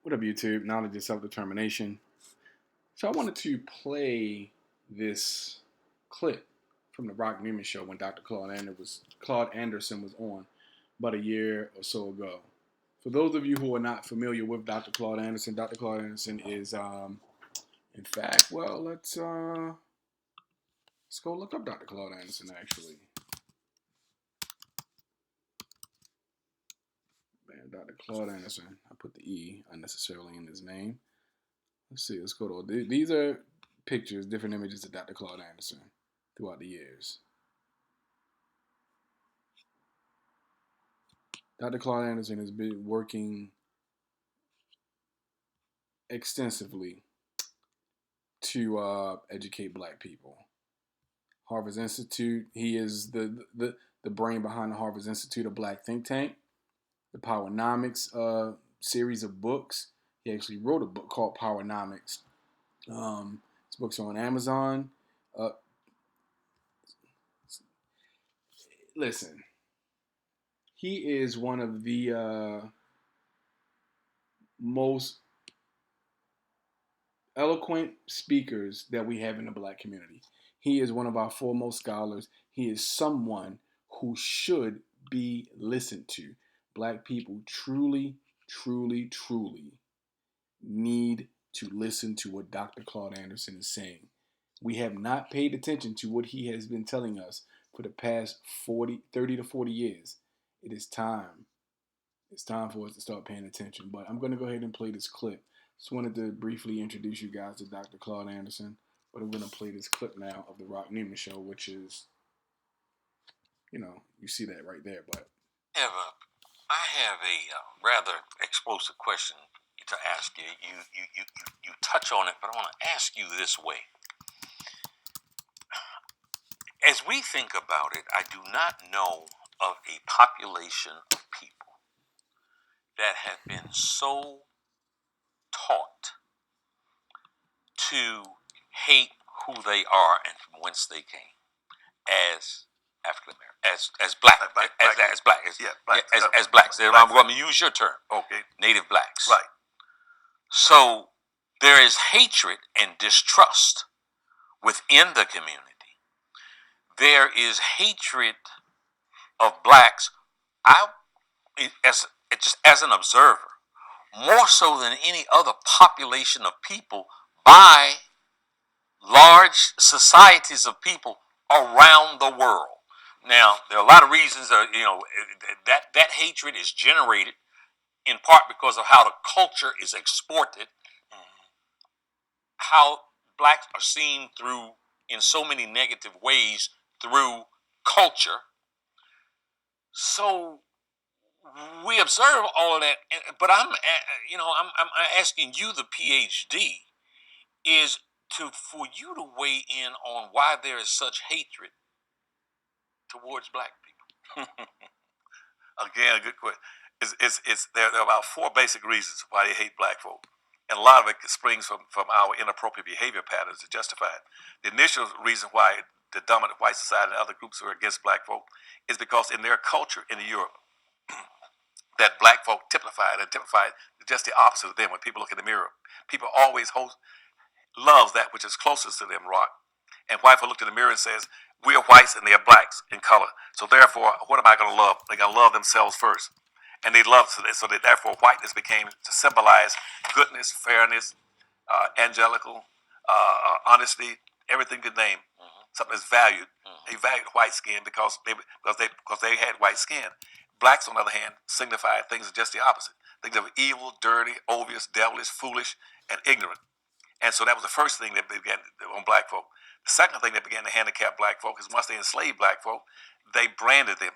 What up, YouTube? Knowledge is self-determination. So I wanted to play this clip from the Rock Newman show when Dr. Claude Anderson was on about a year or so ago. For those of you who are not familiar with Dr. Claude Anderson is, in fact, well, let's go look up Dr. Claude Anderson. Actually, man, Dr. Claude Anderson. I put the E unnecessarily in his name. Let's see. Let's go to these are pictures, different images of Dr. Claude Anderson throughout the years. Dr. Claude Anderson has been working extensively to educate Black people. Harvard Institute. He is the brain behind the Harvard Institute, a Black think tank. The Powernomics series of books. He actually wrote a book called Powernomics. His book's on Amazon. Uh, Listen, he is one of the most eloquent speakers that we have in the Black community. He is one of our foremost scholars. He is someone who should be listened to. Black people truly, truly, truly need to listen to what Dr. Claude Anderson is saying. We have not paid attention to what he has been telling us for the past 30 to 40 years. It is time. It's time for us to start paying attention. But I'm going to go ahead and play this clip. Just wanted to briefly introduce you guys to Dr. Claude Anderson. But I'm going to play this clip now of the Rock Newman show, which is, you see that right there. But I have a rather explosive question to ask you. You touch on it, but I want to ask you this way. As we think about it, I do not know of a population of people that have been so taught to hate who they are and from whence they came as African American, as black, as blacks. I'm going to use your term. Okay. Native blacks. Right. So there is hatred and distrust within the community. There is hatred of blacks. Just as an observer, more so than any other population of people by large societies of people around the world. Now, there are a lot of reasons that hatred is generated in part because of how the culture is exported, how blacks are seen through in so many negative ways through culture. So we observe all of that, but I'm asking you, the PhD, is for you to weigh in on why there is such hatred towards black people. Again, a good question. There are about four basic reasons why they hate black folk. And a lot of it springs from our inappropriate behavior patterns to justify it. The initial reason why the dominant white society and other groups are against black folk is because in their culture in Europe, that black folk typified just the opposite of them. When people look in the mirror, people always love that which is closest to them, Rock. And white folk look in the mirror and says, we're whites and they're blacks in color. So therefore, what am I going to love? They're going to love themselves first. And they love, so that therefore whiteness became to symbolize goodness, fairness, angelical, honesty, everything you name. Something that's valued. They valued white skin because they had white skin. Blacks, on the other hand, signified things are just the opposite. Things of evil, dirty, obvious, devilish, foolish, and ignorant. And so that was the first thing that began on black folk. The second thing that began to handicap black folk is once they enslaved black folk, they branded them.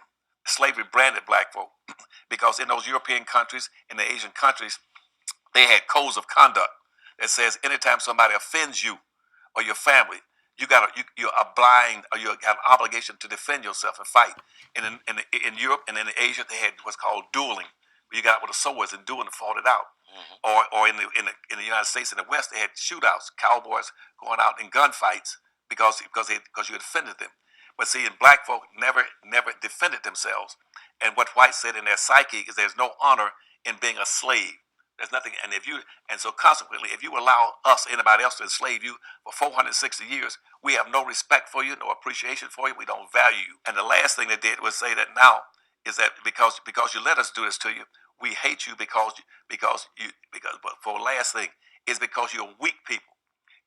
Slavery branded black folk because in those European countries, in the Asian countries, they had codes of conduct that says anytime somebody offends you or your family, you're blind, or you have an obligation to defend yourself and fight. And in Europe and in Asia, they had what's called dueling, where you got out with the swords and dueling and fought it out. Or in the United States in the West, they had shootouts, cowboys going out in gunfights because you offended them. But see, in black folk never defended themselves. And what whites said in their psyche is there's no honor in being a slave. There's nothing, and so consequently, if you allow us, anybody else, to enslave you for 460 years, we have no respect for you, no appreciation for you. We don't value you. And the last thing they did was say that now is that because you let us do this to you, we hate you because but for the last thing is because you're weak people.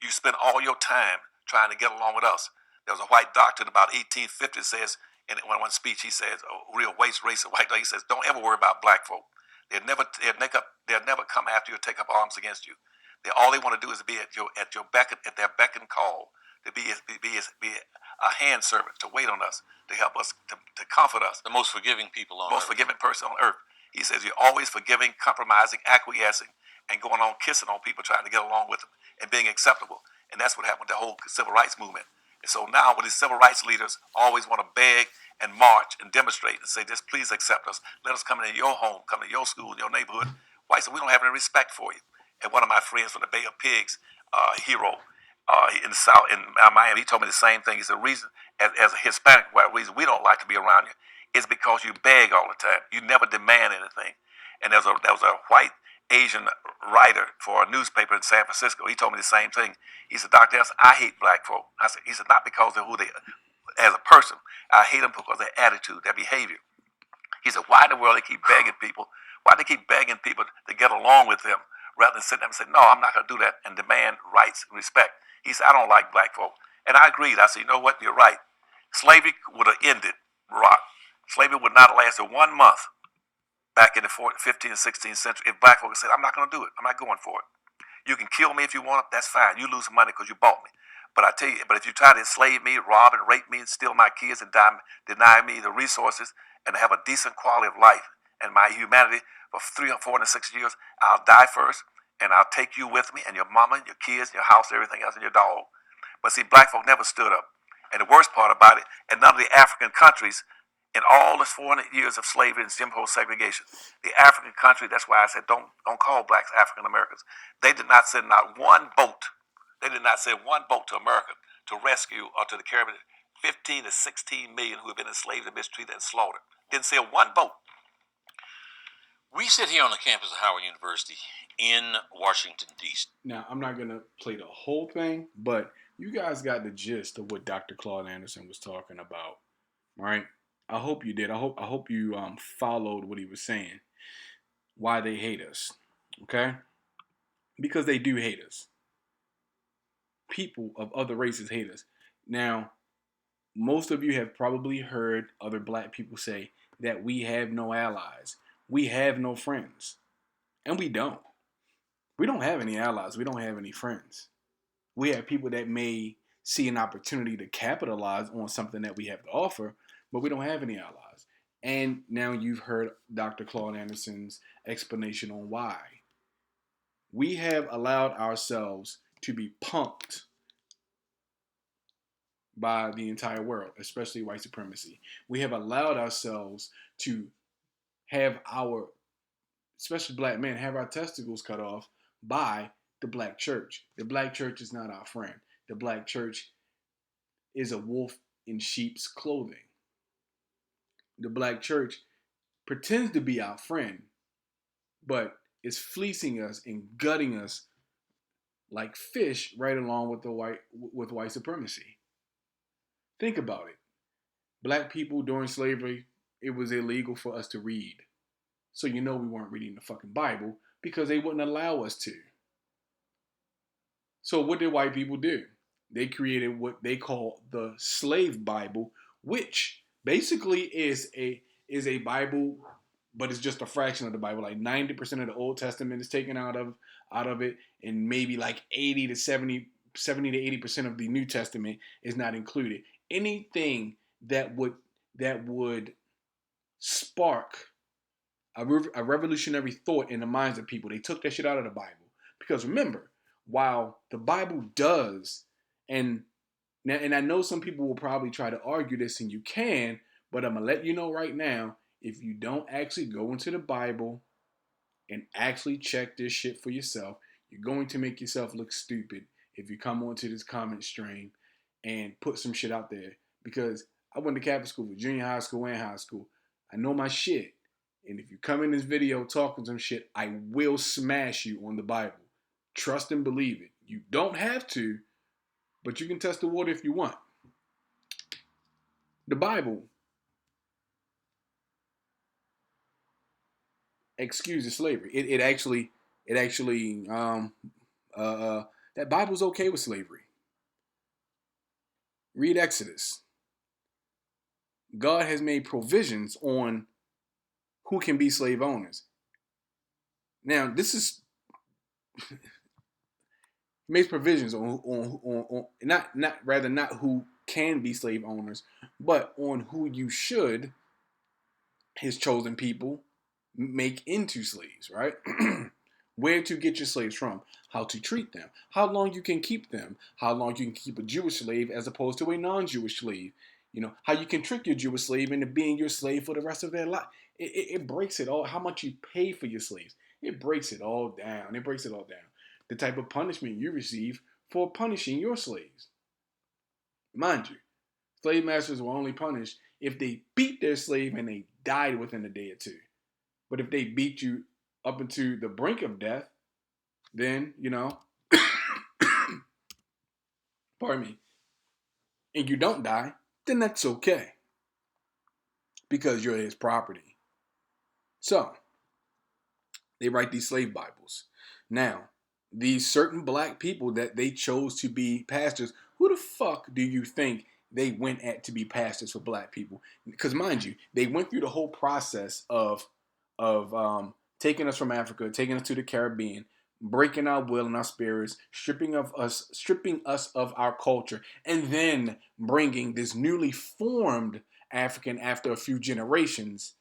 You spend all your time trying to get along with us. There was a white doctor in about 1850 says in one speech, he says, a real racist white doctor, he says, don't ever worry about black folk. They'll never come after you or take up arms against you. All they want to do is be at their beck and call, to be a hand servant, to wait on us, to help us, to comfort us. The most forgiving people on Most earth. forgiving person on earth. He says you're always forgiving, compromising, acquiescing, and going on kissing on people, trying to get along with them and being acceptable. And that's what happened with the whole civil rights movement. And so now, when these civil rights leaders always want to beg and march and demonstrate and say, just please accept us. Let us come into your home, come to your school, your neighborhood. White said, we don't have any respect for you. And one of my friends from the Bay of Pigs, hero, in Miami, he told me the same thing. He said, the reason, as a Hispanic, reason we don't like to be around you is because you beg all the time. You never demand anything. And there was a white Asian writer for a newspaper in San Francisco. He told me the same thing. He said, Dr. Ellis, I hate black folk. He said, not because of who they are as a person. I hate them because of their attitude, their behavior. He said, why in the world they keep begging people? Why they keep begging people to get along with them rather than sit there and say, no, I'm not going to do that and demand rights and respect. He said, I don't like black folk. And I agreed. I said, you know what? You're right. Slavery would have ended, Rock. Slavery would not have lasted 1 month back in the 15th and 16th century if black folks said, I'm not going to do it. I'm not going for it. You can kill me if you want it. That's fine. You lose some money because you bought me. But I tell you, if you try to enslave me, rob and rape me, and steal my kids and deny me the resources and have a decent quality of life and my humanity for 460 years, I'll die first and I'll take you with me and your mama, and your kids, your house, everything else, and your dog. But see, black folk never stood up. And the worst part about it, in none of the African countries, in all this 400 years of slavery and simple segregation, the African country, that's why I said don't call blacks African Americans. They did not send not one boat. They did not send one boat to America to rescue or to the Caribbean 15 to 16 million who have been enslaved and mistreated and slaughtered. Didn't send one boat. We sit here on the campus of Howard University in Washington, D.C. Now, I'm not going to play the whole thing, but you guys got the gist of what Dr. Claude Anderson was talking about, right? I hope you did. I hope you followed what he was saying. Why they hate us, okay? Because they do hate us. People of other races hate us. Now, most of you have probably heard other black people say that we have no allies. We have no friends. And we don't. We don't have any allies. We don't have any friends. We have people that may see an opportunity to capitalize on something that we have to offer, but we don't have any allies. And now you've heard Dr. Claude Anderson's explanation on why. We have allowed ourselves to be punked by the entire world, especially white supremacy. We have allowed ourselves to have our, especially black men, have our testicles cut off by the black church. The black church is not our friend. The black church is a wolf in sheep's clothing. The black church pretends to be our friend, but is fleecing us and gutting us like fish right along with white supremacy. Think about it. Black people during slavery, it was illegal for us to read. So we weren't reading the fucking Bible because they wouldn't allow us to. So what did white people do? They created what they call the slave Bible, which basically is a Bible, but it's just a fraction of the Bible. Like 90% of the Old Testament is taken out of it, and maybe like 70 to 80% of the New Testament is not included. Anything that would spark a revolutionary thought in the minds of people, they took that shit out of the Bible. Because remember, while the Bible does, and I know some people will probably try to argue this, and you can, but I'm going to let you know right now, if you don't actually go into the Bible and actually check this shit for yourself, you're going to make yourself look stupid if you come onto this comment stream and put some shit out there. Because I went to Catholic school, junior high school and high school. I know my shit. And if you come in this video talking some shit, I will smash you on the Bible. Trust and believe it. You don't have to, but you can test the water if you want. The Bible excuses slavery. It actually that Bible's okay with slavery. Read Exodus. God has made provisions on who can be slave owners. Now, this is makes provisions on not who can be slave owners, but on who you should, his chosen people, make into slaves, right? Where to get your slaves from, how to treat them, how long you can keep them, how long you can keep a Jewish slave as opposed to a non-Jewish slave. You know, how you can trick your Jewish slave into being your slave for the rest of their life. It breaks it all. How much you pay for your slaves. It breaks it all down. It breaks it all down. The type of punishment you receive for punishing your slaves. Mind you, slave masters were only punished if they beat their slave and they died within a day or two. But if they beat you up into the brink of death, then, you know, pardon me, and you don't die, then that's okay. Because you're his property. So, they write these slave Bibles. Now, these certain black people that they chose to be pastors, who the fuck do you think they went at to be pastors for black people? Because mind you, they went through the whole process of taking us from Africa, taking us to the Caribbean, breaking our will and our spirits, stripping us of our culture, and then bringing this newly formed African after a few generations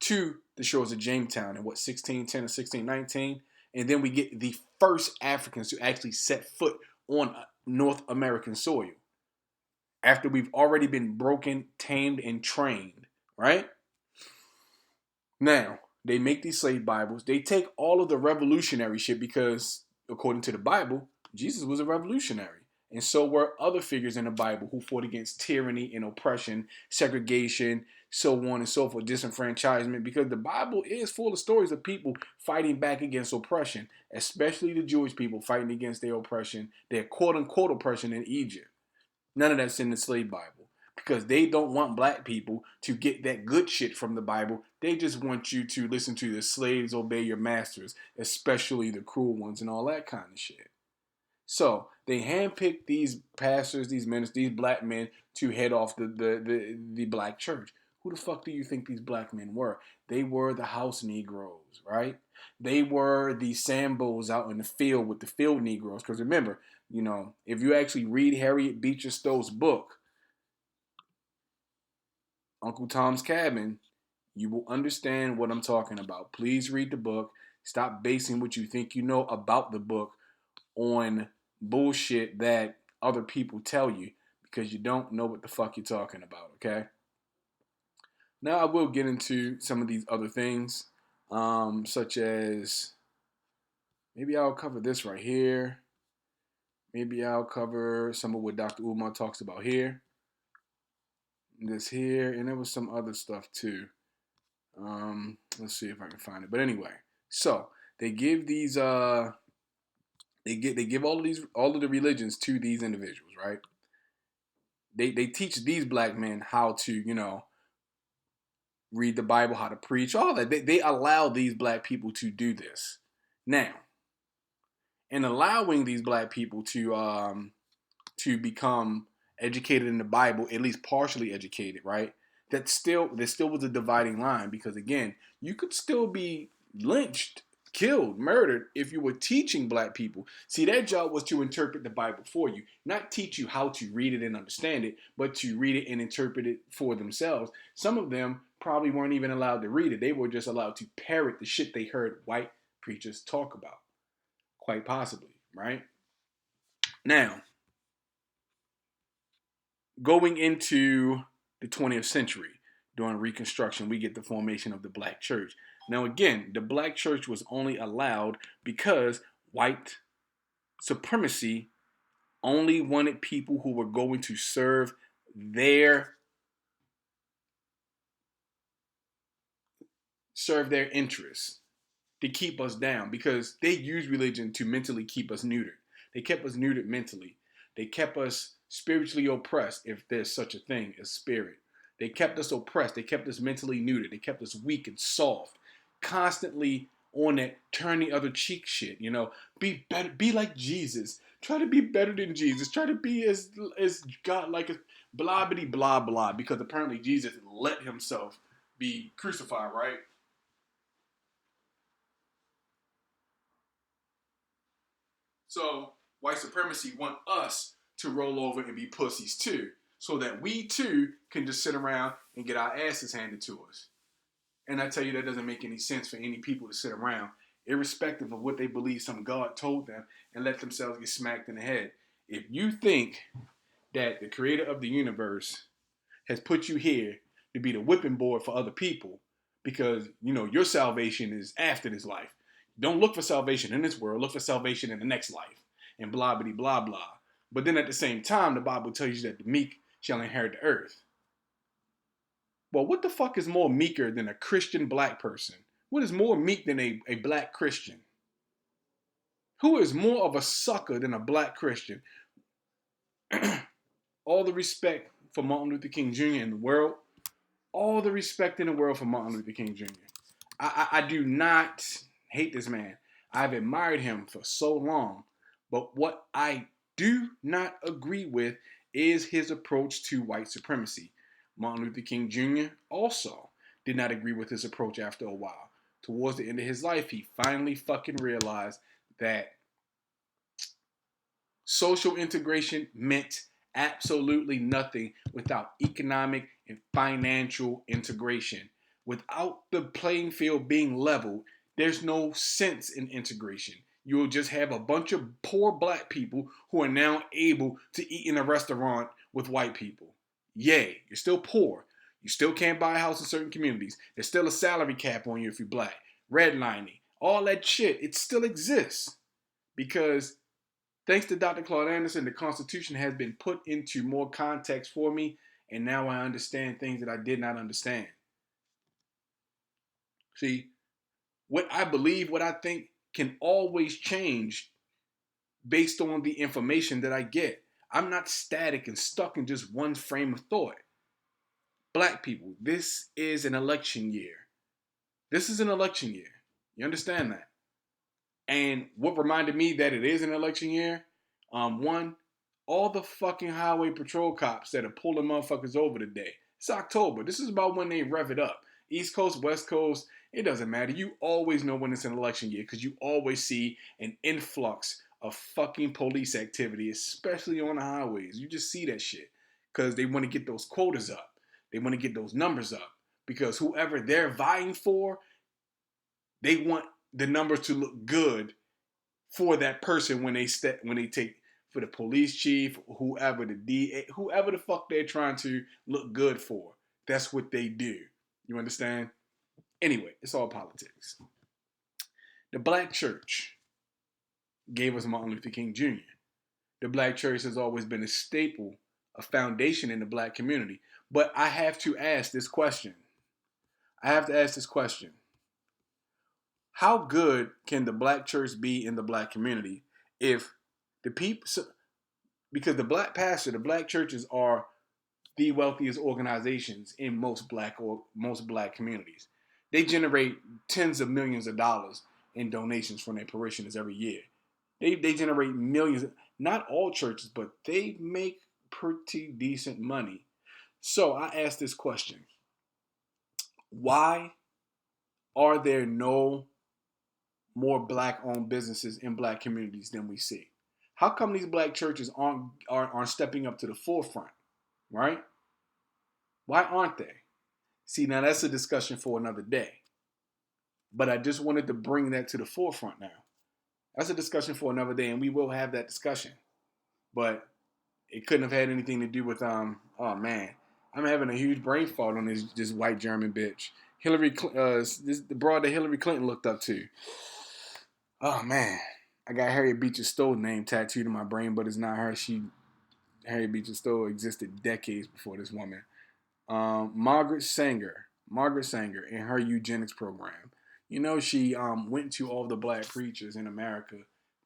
to the shores of Jamestown in 1610 or 1619, and then we get the first Africans to actually set foot on North American soil after we've already been broken, tamed, and trained, right? Now, they make these slave Bibles. They take all of the revolutionary shit because, according to the Bible, Jesus was a revolutionary. And so were other figures in the Bible who fought against tyranny and oppression, segregation, so on and so forth, disenfranchisement, because the Bible is full of stories of people fighting back against oppression, especially the Jewish people fighting against their oppression, their quote-unquote oppression in Egypt. None of that's in the slave Bible because they don't want black people to get that good shit from the Bible. They just want you to listen to the slaves obey your masters, especially the cruel ones and all that kind of shit. So they handpicked these pastors, these ministers, these black men to head off the black church. Who the fuck do you think these black men were? They were the house Negroes, right? They were the Sambos out in the field with the field Negroes. Because remember, you know, if you actually read Harriet Beecher Stowe's book, Uncle Tom's Cabin, you will understand what I'm talking about. Please read the book. Stop basing what you think you know about the book on bullshit that other people tell you because you don't know what the fuck you're talking about, okay? Now I will get into some of these other things, such as maybe I'll cover this right here. Maybe I'll cover some of what Dr. Umar talks about here. This here, and there was some other stuff too. Let's see if I can find it. But anyway, so they give these they give all of the religions to these individuals, right? They teach these black men how to, you know, read the Bible, how to preach, all that. They allow these black people to do this. Now, in allowing these black people to become educated in the Bible, at least partially educated, right? There still was a dividing line because again, you could still be lynched, killed, murdered if you were teaching black people. See, their job was to interpret the Bible for you, not teach you how to read it and understand it, but to read it and interpret it for themselves. Some of them probably weren't even allowed to read it. They were just allowed to parrot the shit they heard white preachers talk about. Quite possibly, right? Now, going into the 20th century, during Reconstruction, we get the formation of the black church. Now, again, the black church was only allowed because white supremacy only wanted people who were going to serve their serve their interests to keep us down, because they use religion to mentally keep us neutered. They kept us neutered mentally. They kept us spiritually oppressed, if there's such a thing as spirit. They kept us oppressed. They kept us mentally neutered. They kept us weak and soft, constantly on that turn the other cheek shit. You know, be better, be like Jesus. Try to be better than Jesus. Try to be as God like, blah blah blah blah. Because apparently Jesus let himself be crucified, right? So white supremacy want us to roll over and be pussies too, so that we too can just sit around and get our asses handed to us. And I tell you, that doesn't make any sense for any people to sit around, irrespective of what they believe some God told them, and let themselves get smacked in the head. If you think that the creator of the universe has put you here to be the whipping board for other people, because you know your salvation is after this life. Don't look for salvation in this world, look for salvation in the next life, and blah blah blah blah. But then at the same time, the Bible tells you that the meek shall inherit the earth. Well, what the fuck is more meeker than a Christian black person? What is more meek than a black Christian? Who is more of a sucker than a black Christian? All the respect for Martin Luther King Jr. in the world. All the respect in the world for Martin Luther King Jr. I do not hate this man. I've admired him for so long. But what I do not agree with is his approach to white supremacy. Martin Luther King Jr. also did not agree with his approach after a while. Towards the end of his life, he finally fucking realized that social integration meant absolutely nothing without economic and financial integration. Without the playing field being leveled, there's no sense in integration. You'll just have a bunch of poor black people who are now able to eat in a restaurant with white people. Yay, you're still poor. You still can't buy a house in certain communities. There's still a salary cap on you if you're black. Redlining, all that shit, it still exists. Because thanks to Dr. Claude Anderson, the Constitution has been put into more context for me, and now I understand things that I did not understand. See, what I believe, what I think can always change based on the information that I get. I'm not static and stuck in just one frame of thought. Black people, this is an election year. This is an election year. You understand that? And what reminded me that it is an election year, one, all the fucking highway patrol cops that are pulling motherfuckers over today. It's October. This is about when they rev it up. East Coast, West Coast, it doesn't matter. You always know when it's an election year because you always see an influx of fucking police activity, especially on the highways. You just see that shit because they want to get those quotas up. They want to get those numbers up because whoever they're vying for, they want the numbers to look good for that person when they take for the police chief, whoever the DA, whoever the fuck they're trying to look good for. That's what they do. You understand? Anyway, it's all politics. The black church gave us Martin Luther King Jr. The black church has always been a staple, a foundation in the black community. But I have to ask this question. How good can the black church be in the black community if the people, because the black pastor, the black churches are the wealthiest organizations in most black communities. They generate tens of millions of dollars in donations from their parishioners every year. They generate millions. Not all churches, but they make pretty decent money. So I ask this question: why are there no more black-owned businesses in black communities than we see? How come these black churches aren't stepping up to the forefront, right? Why aren't they? See, now that's a discussion for another day. But I just wanted to bring that to the forefront now. That's a discussion for another day, and we will have that discussion. But it couldn't have had anything to do with, oh man, I'm having a huge brain fart on this white German bitch. The broad that Hillary Clinton looked up to. Oh man, I got Harriet Beecher Stowe's name tattooed in my brain, but it's not her. Harriet Beecher Stowe existed decades before this woman. Margaret Sanger. Margaret Sanger in her eugenics program. You know, she went to all the black preachers in America,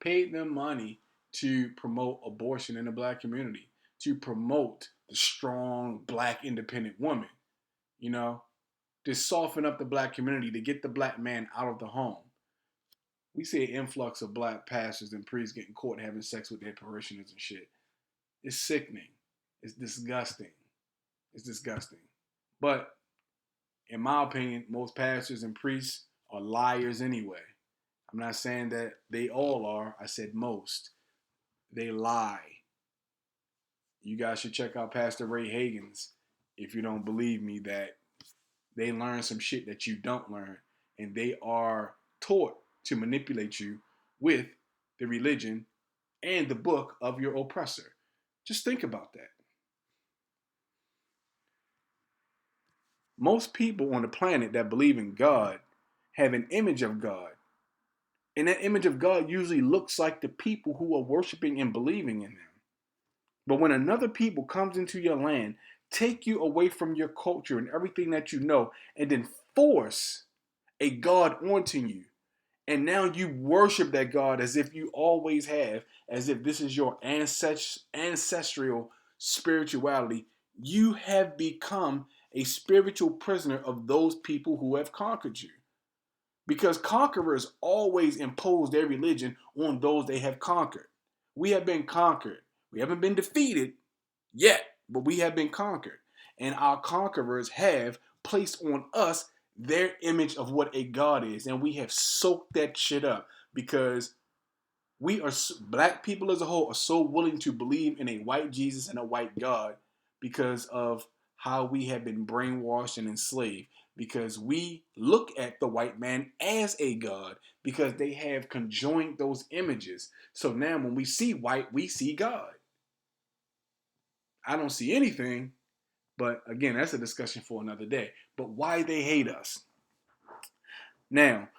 paid them money to promote abortion in the black community, to promote the strong black independent woman, you know, to soften up the black community, to get the black man out of the home. We see an influx of black pastors and priests getting caught having sex with their parishioners and shit. It's sickening. It's disgusting. It's disgusting. But in my opinion, most pastors and priests are liars anyway. I'm not saying that they all are. I said most. They lie. You guys should check out Pastor Ray Hagan's if you don't believe me that they learn some shit that you don't learn. And they are taught to manipulate you with the religion and the book of your oppressor. Just think about that. Most people on the planet that believe in God have an image of God. And that image of God usually looks like the people who are worshiping and believing in them. But when another people comes into your land, take you away from your culture and everything that you know, and then force a God onto you, and now you worship that God as if you always have, as if this is your ancestral spirituality, you have become a spiritual prisoner of those people who have conquered you. Because conquerors always impose their religion on those they have conquered. We have been conquered. We haven't been defeated yet, but we have been conquered. And our conquerors have placed on us their image of what a God is. And we have soaked that shit up because we are, black people as a whole are so willing to believe in a white Jesus and a white God because of how we have been brainwashed and enslaved. Because we look at the white man as a God because they have conjoined those images. So now when we see white, we see God. I don't see anything, but again, that's a discussion for another day. But why they hate us? Now,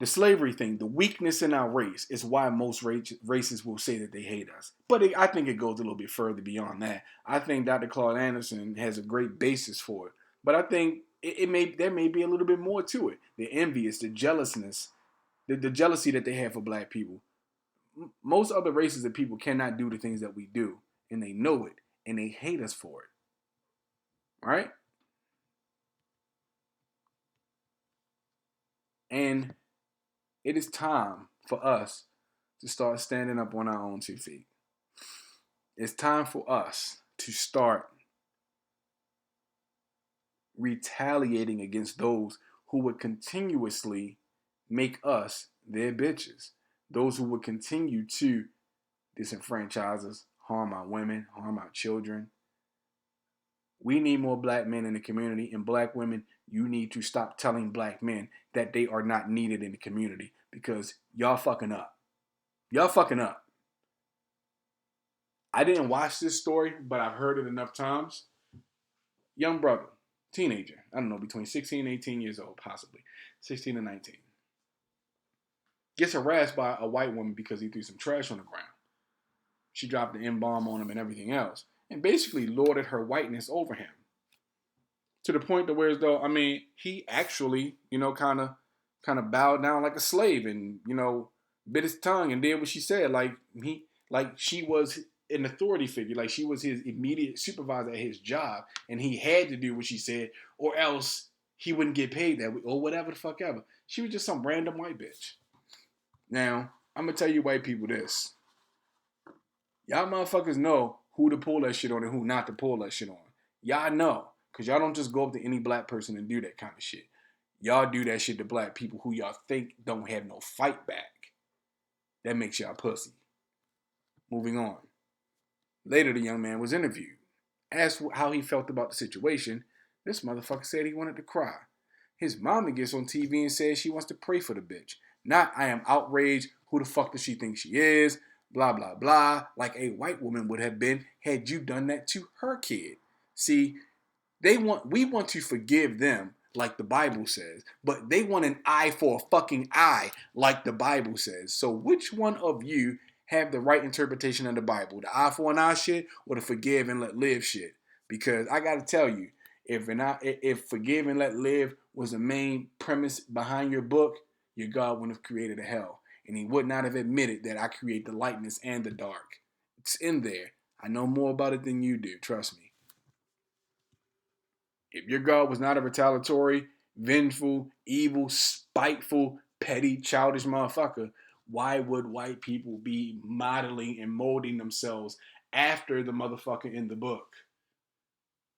the slavery thing, the weakness in our race is why most races will say that they hate us. But I think it goes a little bit further beyond that. I think Dr. Claude Anderson has a great basis for it. But I think there may be a little bit more to it. The envious, the jealousness, the jealousy that they have for black people. Most other races of people cannot do the things that we do, and they know it, and they hate us for it. Right? And it is time for us to start standing up on our own 2 feet. It's time for us to start retaliating against those who would continuously make us their bitches. Those who would continue to disenfranchise us, harm our women, harm our children. We need more black men in the community, and black women, you need to stop telling black men that they are not needed in the community because y'all fucking up. Y'all fucking up. I didn't watch this story, but I've heard it enough times. Young brother, teenager, I don't know, between 16 and 18 years old, possibly. 16 and 19. Gets harassed by a white woman because he threw some trash on the ground. She dropped the N-bomb on him and everything else. And basically lorded her whiteness over him. To the point to where as though, I mean, he actually, kind of bowed down like a slave and, bit his tongue and did what she said. Like she was an authority figure. Like she was his immediate supervisor at his job. And he had to do what she said or else he wouldn't get paid that week or whatever the fuck ever. She was just some random white bitch. Now, I'm going to tell you white people this. Y'all motherfuckers know who to pull that shit on and who not to pull that shit on. Y'all know. Because y'all don't just go up to any black person and do that kind of shit. Y'all do that shit to black people who y'all think don't have no fight back. That makes y'all pussy. Moving on. Later, the young man was interviewed. Asked how he felt about the situation. This motherfucker said he wanted to cry. His mama gets on TV and says she wants to pray for the bitch. Not, I am outraged. Who the fuck does she think she is? Blah, blah, blah. Like a white woman would have been had you done that to her kid. See, we want to forgive them like the Bible says, but they want an eye for a fucking eye like the Bible says. So which one of you have the right interpretation of the Bible? The eye for an eye shit or the forgive and let live shit? Because I got to tell you, If forgive and let live was the main premise behind your book, your God wouldn't have created a hell, and He would not have admitted that I create the lightness and the dark. It's in there. I know more about it than you do. Trust me. If your God was not a retaliatory, vengeful, evil, spiteful, petty, childish motherfucker, why would white people be modeling and molding themselves after the motherfucker in the book?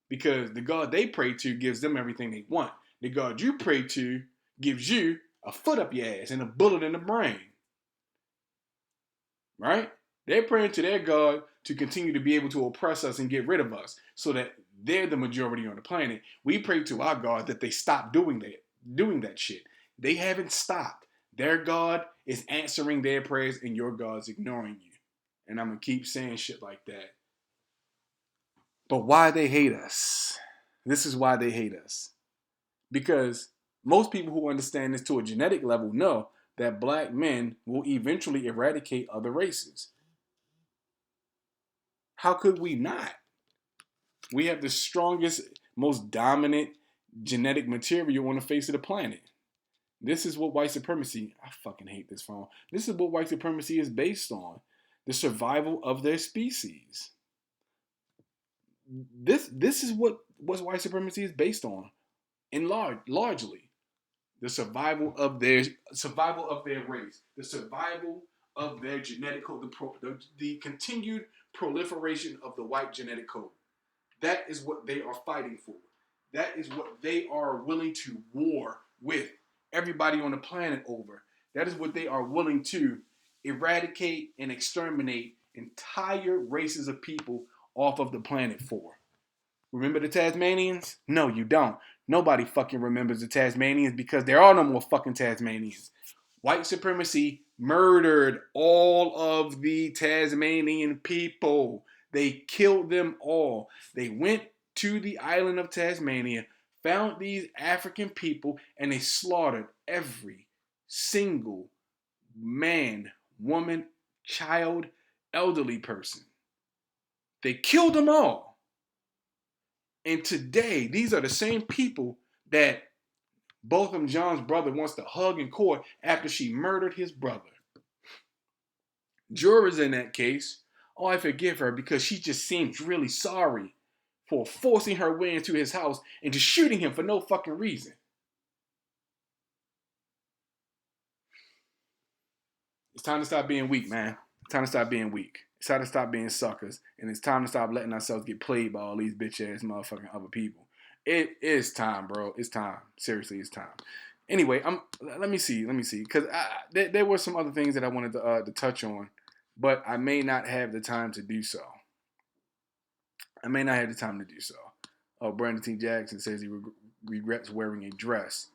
Because the God they pray to gives them everything they want. The God you pray to gives you a foot up your ass and a bullet in the brain. Right? They're praying to their God to continue to be able to oppress us and get rid of us so that they're the majority on the planet. We pray to our God that they stop doing that shit. They haven't stopped. Their God is answering their prayers and your God's ignoring you. And I'm going to keep saying shit like that. But why they hate us? This is why they hate us. Because most people who understand this to a genetic level know that black men will eventually eradicate other races. How could we not? We have the strongest, most dominant genetic material on the face of the planet. This is what white supremacy, I fucking hate this phone. This is what white supremacy is based on. The survival of their species. This is what white supremacy is based on. Largely. The survival of their race, the survival of their genetic code, the continued proliferation of the white genetic code. That is what they are fighting for. That is what they are willing to war with everybody on the planet over. That is what they are willing to eradicate and exterminate entire races of people off of the planet for. Remember the Tasmanians? No, you don't. Nobody fucking remembers the Tasmanians because there are no more fucking Tasmanians. White supremacy murdered all of the Tasmanian people. They killed them all. They went to the island of Tasmania, found these African people, and they slaughtered every single man, woman, child, elderly person. They killed them all. And today, these are the same people that Botham Jean's brother wants to hug in court after she murdered his brother. Jurors in that case, oh, I forgive her because she just seems really sorry for forcing her way into his house and just shooting him for no fucking reason. It's time to stop being weak, man. It's time to stop being weak. It's time to stop being suckers. And it's time to stop letting ourselves get played by all these bitch ass motherfucking other people. It is time, bro. It's time. Seriously, it's time. Anyway, let me see, because there were some other things that I wanted to touch on, but I may not have the time to do so. Oh, Brandon T. Jackson says he regrets wearing a dress.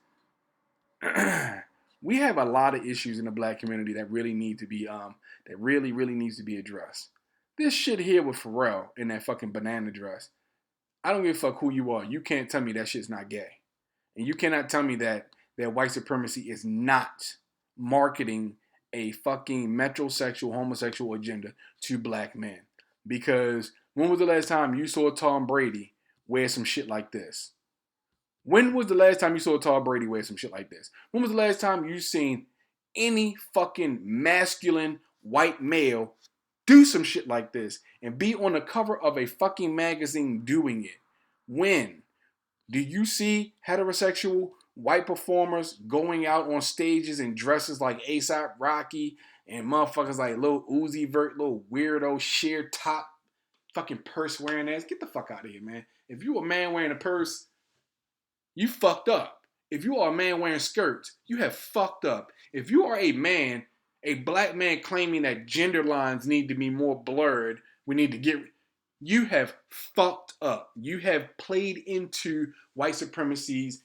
We have a lot of issues in the black community that really need to be that really needs to be addressed. This shit here with Pharrell in that fucking banana dress. I don't give a fuck who you are. You can't tell me that shit's not gay. And you cannot tell me that white supremacy is not marketing a fucking metrosexual, homosexual agenda to black men. Because when was the last time you saw Tom Brady wear some shit like this? When was the last time you saw Tom Brady wear some shit like this? When was the last time you seen any fucking masculine white male do some shit like this and be on the cover of a fucking magazine doing it? When? Do you see heterosexual white performers going out on stages in dresses like A$AP Rocky and motherfuckers like Lil Uzi Vert, little weirdo sheer top fucking purse wearing ass? Get the fuck out of here, man. If you a man wearing a purse, you fucked up. If you are a man wearing skirts, you have fucked up. If you are a man, a black man claiming that gender lines need to be more blurred, you have fucked up. You have played into white supremacy's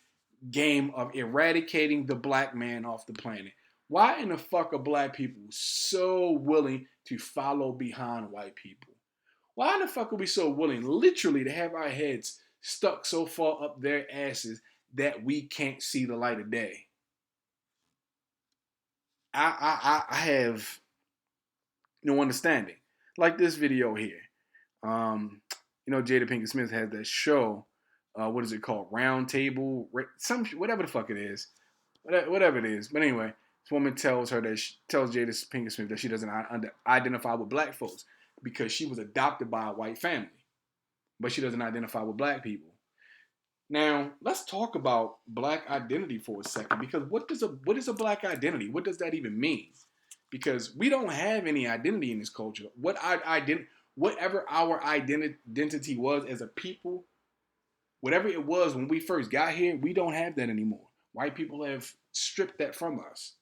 game of eradicating the black man off the planet. Why in the fuck are black people so willing to follow behind white people? Why in the fuck are we so willing, literally, to have our heads stuck so far up their asses that we can't see the light of day? I have no understanding. Like this video here. Jada Pinkett Smith has that show what is it called? Round table, some whatever the fuck it is, whatever it is. But anyway, this woman tells Jada Pinkett Smith that she doesn't identify with black folks because she was adopted by a white family, but she doesn't identify with black people. Now, let's talk about black identity for a second, because what is a black identity? What does that even mean? Because we don't have any identity in this culture. Whatever our identity was as a people, whatever it was when we first got here, we don't have that anymore. White people have stripped that from us.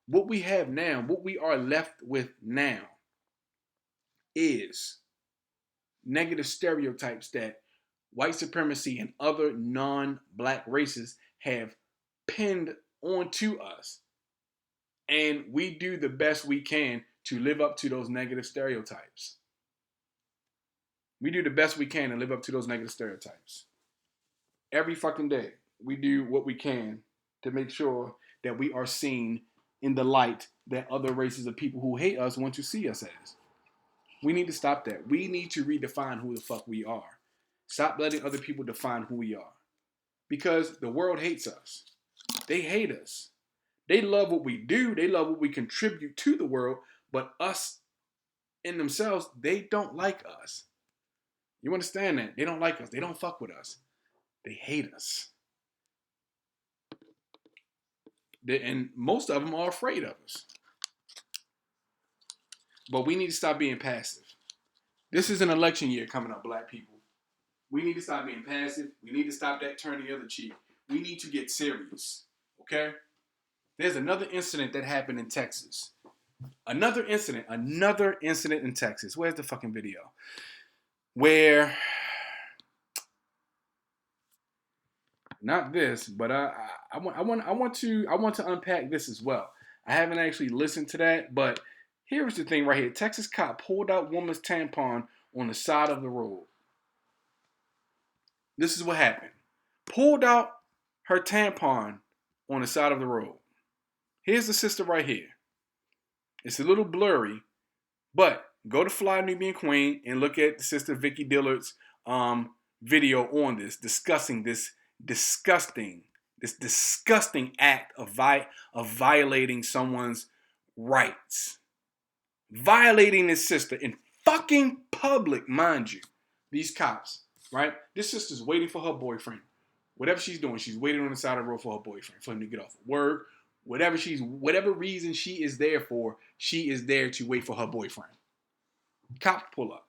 What we have now, what we are left with now, is negative stereotypes that white supremacy and other non-black races have pinned onto us. And we do the best we can to live up to those negative stereotypes. We do the best we can to live up to those negative stereotypes. Every fucking day, we do what we can to make sure that we are seen in the light that other races of people who hate us want to see us as. We need to stop that. We need to redefine who the fuck we are. Stop letting other people define who we are. Because the world hates us. They hate us. They love what we do. They love what we contribute to the world. But us in themselves, they don't like us. You understand that? They don't like us. They don't fuck with us. They hate us. And most of them are afraid of us. But we need to stop being passive. This is an election year coming up, black people. We need to stop being passive. We need to stop that turn the other cheek. We need to get serious. Okay? There's another incident that happened in Texas. Another incident in Texas. Where's the fucking video? Where, not this, but I want to unpack this as well. I haven't actually listened to that, but here's the thing right here. Texas cop pulled out woman's tampon on the side of the road. This is what happened. Pulled out her tampon on the side of the road. Here's the sister right here. It's a little blurry, but go to Fly Nubian Queen and look at the sister Vicky Dillard's video on this, discussing this disgusting act of violating someone's rights. Violating his sister in fucking public, mind you. These cops, right? This sister's waiting for her boyfriend. Whatever she's doing, she's waiting on the side of the road for her boyfriend, for him to get off of work. Whatever reason she is there for, she is there to wait for her boyfriend. Cops pull up.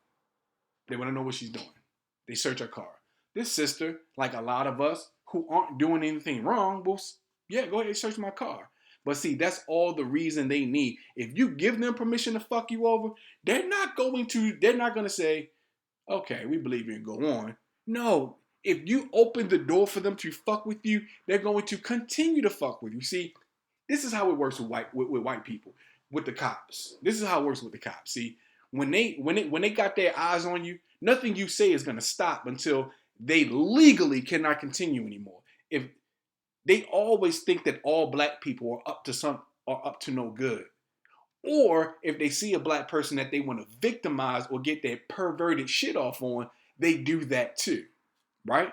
They want to know what she's doing. They search her car. This sister, like a lot of us who aren't doing anything wrong, will, yeah, go ahead and search my car. But see, that's all the reason they need. If you give them permission to fuck you over, they're not going to say, okay, we believe you and go on. No, if you open the door for them to fuck with you, they're going to continue to fuck with you. See, this is how it works with white people, with the cops. This is how it works with the cops. See, when they got their eyes on you, nothing you say is going to stop until they legally cannot continue anymore. If they always think that all black people are up to no good. Or if they see a black person that they want to victimize or get their perverted shit off on, they do that too. Right?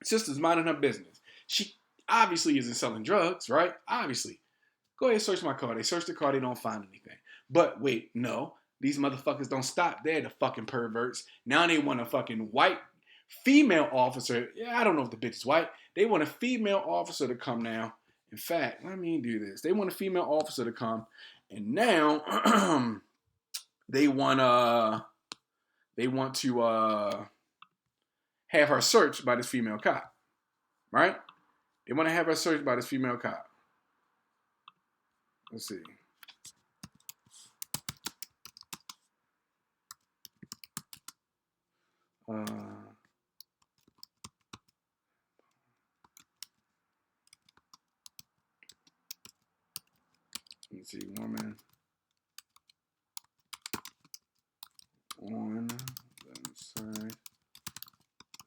Sister's minding her business. She obviously isn't selling drugs, right? Obviously. Go ahead and search my car. They search the car, they don't find anything. But wait, no. These motherfuckers don't stop there, the fucking perverts. Now they want a fucking white female officer. Yeah, I don't know if the bitch is white. They want a female officer to come now. In fact, let me do this. They want a female officer to come. And now they want to have her searched by this female cop. Right? They want to have her searched by this female cop. Let's see. Let's see, woman on the side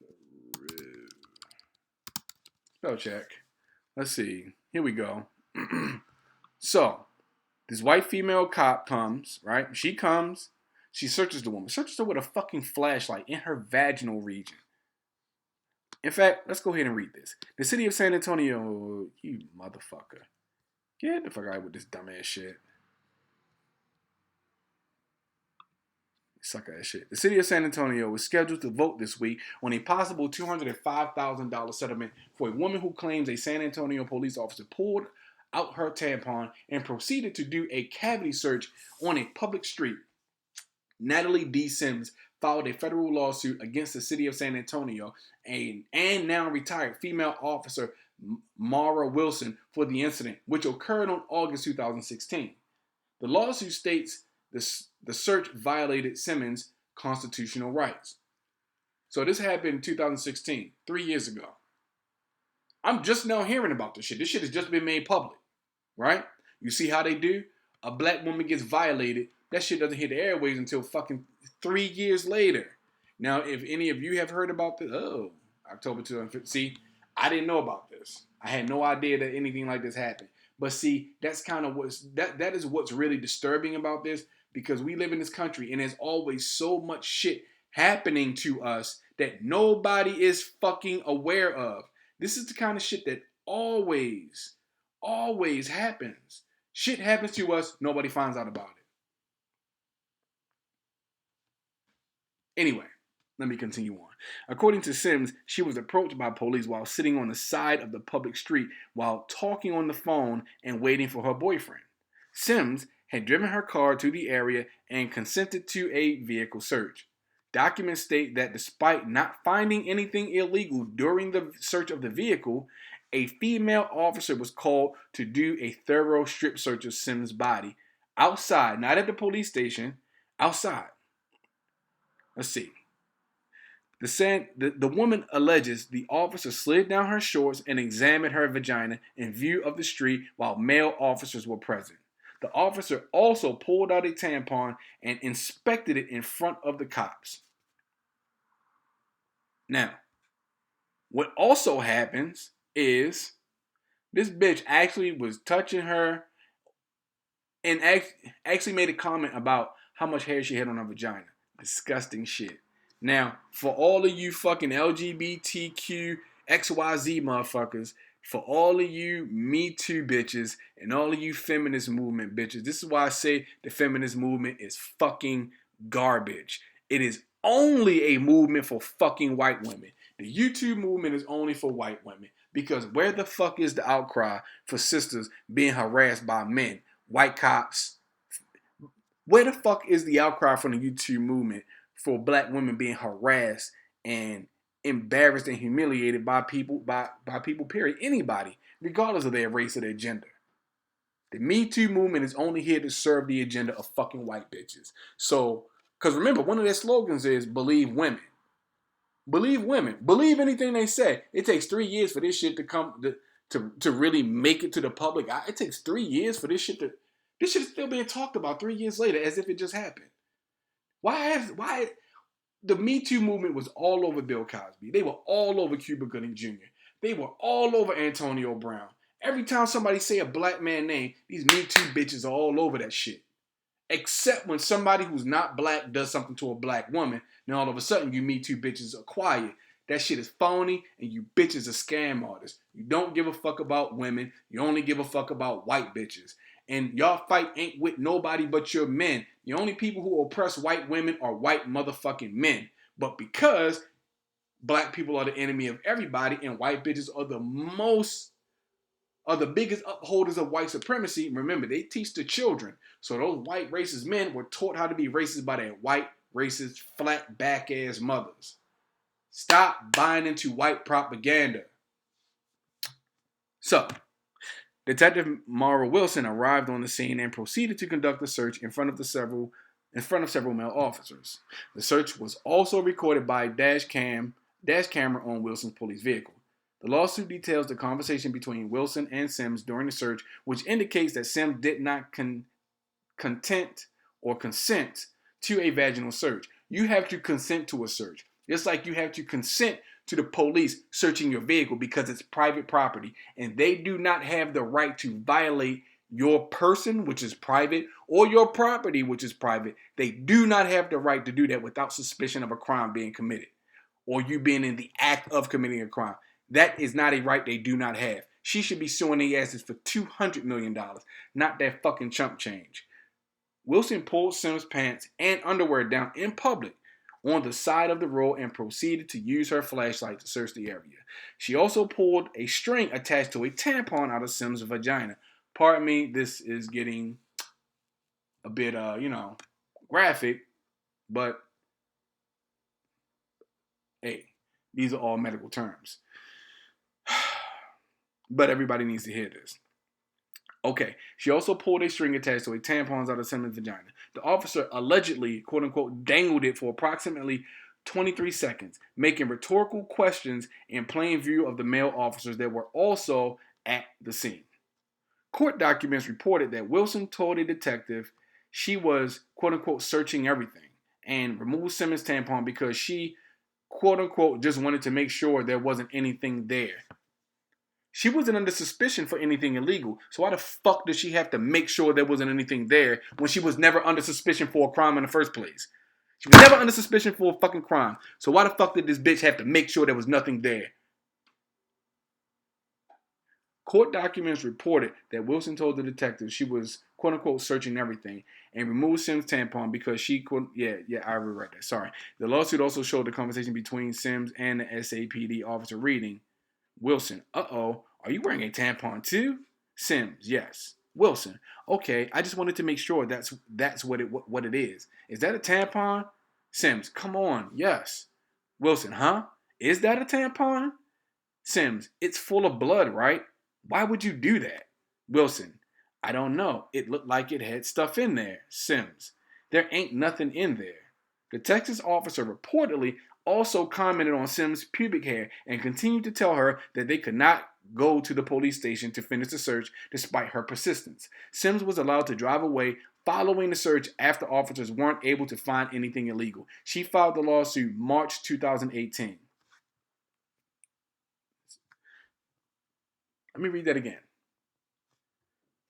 the road. Spell check. Let's see. Here we go. So, this white female cop comes, right? She comes. She searches the woman. Searches her with a fucking flashlight in her vaginal region. In fact, let's go ahead and read this. The city of San Antonio, you motherfucker. Get the fuck out with this dumbass shit. Suck ass shit. The city of San Antonio is scheduled to vote this week on a possible $205,000 settlement for a woman who claims a San Antonio police officer pulled out her tampon and proceeded to do a cavity search on a public street. Natalie D. Sims filed a federal lawsuit against the city of San Antonio and now retired female officer Mara Wilson for the incident, which occurred on August 2016. The lawsuit states the search violated Simmons' constitutional rights. So this happened in 2016, 3 years ago. I'm just now hearing about this shit. This shit has just been made public, right? You see how they do? A black woman gets violated. That shit doesn't hit the airwaves until fucking 3 years later. Now, if any of you have heard about this, October 2015. See, I didn't know about this. I had no idea that anything like this happened. But see, that's kind of that is what's really disturbing about this, because we live in this country and there's always so much shit happening to us that nobody is fucking aware of. This is the kind of shit that always happens. Shit happens to us, nobody finds out about it. Anyway, let me continue on. According to Sims, she was approached by police while sitting on the side of the public street while talking on the phone and waiting for her boyfriend. Sims had driven her car to the area and consented to a vehicle search. Documents state that despite not finding anything illegal during the search of the vehicle, a female officer was called to do a thorough strip search of Sims' body outside, not at the police station, outside. Let's see. The woman alleges the officer slid down her shorts and examined her vagina in view of the street while male officers were present. The officer also pulled out a tampon and inspected it in front of the cops. Now, what also happens is this bitch actually was touching her and actually made a comment about how much hair she had on her vagina. Disgusting shit. Now, for all of you fucking LGBTQ XYZ motherfuckers, for all of you Me Too bitches, and all of you feminist movement bitches, this is why I say the feminist movement is fucking garbage. It is only a movement for fucking white women. The YouTube movement is only for white women. Because where the fuck is the outcry for sisters being harassed by men, white cops? Where the fuck is the outcry from the YouTube movement for black women being harassed and embarrassed and humiliated by people, period, anybody, regardless of their race or their gender? The Me Too movement is only here to serve the agenda of fucking white bitches. So, because remember, one of their slogans is believe women. Believe women. Believe anything they say. It takes 3 years for this shit to come to really make it to the public. It takes 3 years for this shit is still being talked about 3 years later as if it just happened. Why the Me Too movement was all over Bill Cosby. They were all over Cuba Gooding Jr. They were all over Antonio Brown. Every time somebody say a black man name, these Me Too bitches are all over that shit. Except when somebody who's not black does something to a black woman, then all of a sudden you Me Too bitches are quiet. That shit is phony, and you bitches are scam artists. You don't give a fuck about women. You only give a fuck about white bitches. And y'all fight ain't with nobody but your men. The only people who oppress white women are white motherfucking men. But because black people are the enemy of everybody and white bitches are the biggest upholders of white supremacy, remember, they teach the children. So those white racist men were taught how to be racist by their white, racist, flat back ass mothers. Stop buying into white propaganda. So, Detective Mara Wilson arrived on the scene and proceeded to conduct the search in front of several male officers. The search was also recorded by a dash camera on Wilson's police vehicle. The lawsuit details the conversation between Wilson and Sims during the search, which indicates that Sims did not consent to a vaginal search. You have to consent to a search. Just like you have to consent to the police searching your vehicle because it's private property, and they do not have the right to violate your person, which is private, or your property, which is private. They do not have the right to do that without suspicion of a crime being committed. or you being in the act of committing a crime. That is not a right they do not have. She should be suing their asses for $200 million, not that fucking chump change. Wilson pulled Sims' pants and underwear down in public on the side of the road and proceeded to use her flashlight to search the area. She also pulled a string attached to a tampon out of Sims' vagina. Pardon me, this is getting a bit, graphic, but hey, these are all medical terms. But everybody needs to hear this. Okay, she also pulled a string attached to a tampon out of Simmons' vagina. The officer allegedly, quote unquote, dangled it for approximately 23 seconds, making rhetorical questions in plain view of the male officers that were also at the scene. Court documents reported that Wilson told a detective she was, quote unquote, searching everything and removed Simmons' tampon because she, quote unquote, just wanted to make sure there wasn't anything there. She wasn't under suspicion for anything illegal, so why the fuck does she have to make sure there wasn't anything there when she was never under suspicion for a crime in the first place? She was never under suspicion for a fucking crime, so why the fuck did this bitch have to make sure there was nothing there? Court documents reported that Wilson told the detective she was, quote unquote, searching everything and removed Sims' tampon because she couldn't. I read that. Sorry. The lawsuit also showed the conversation between Sims and the SAPD officer reading, Wilson, are you wearing a tampon too? Sims, yes. Wilson, okay, I just wanted to make sure that's what it is. Is that a tampon? Sims, come on, yes. Wilson, huh? Is that a tampon? Sims, it's full of blood, right? Why would you do that? Wilson, I don't know. It looked like it had stuff in there. Sims, there ain't nothing in there. The Texas officer reportedly also commented on Sims' pubic hair and continued to tell her that they could not go to the police station to finish the search despite her persistence. Sims was allowed to drive away following the search after officers weren't able to find anything illegal. She filed the lawsuit March 2018. Let me read that again.